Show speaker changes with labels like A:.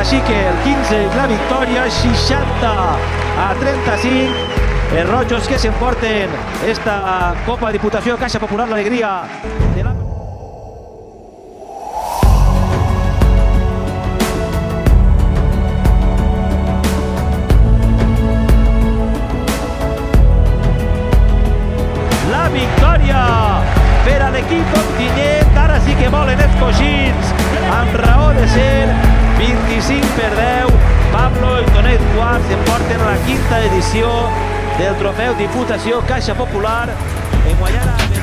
A: Així que el 15 la victòria, 60-35. Els rojos que s'emporten esta Copa Diputació Caixa Popular l'Alegria de la... La victòria per a l'equip d'Ontinyent. Ara sí que volen els coixins, amb raó de ser 25-10. Pablo i Tonet Quart s'emporten a la quinta edició del trofeu Diputació Caixa Popular en Guaiana.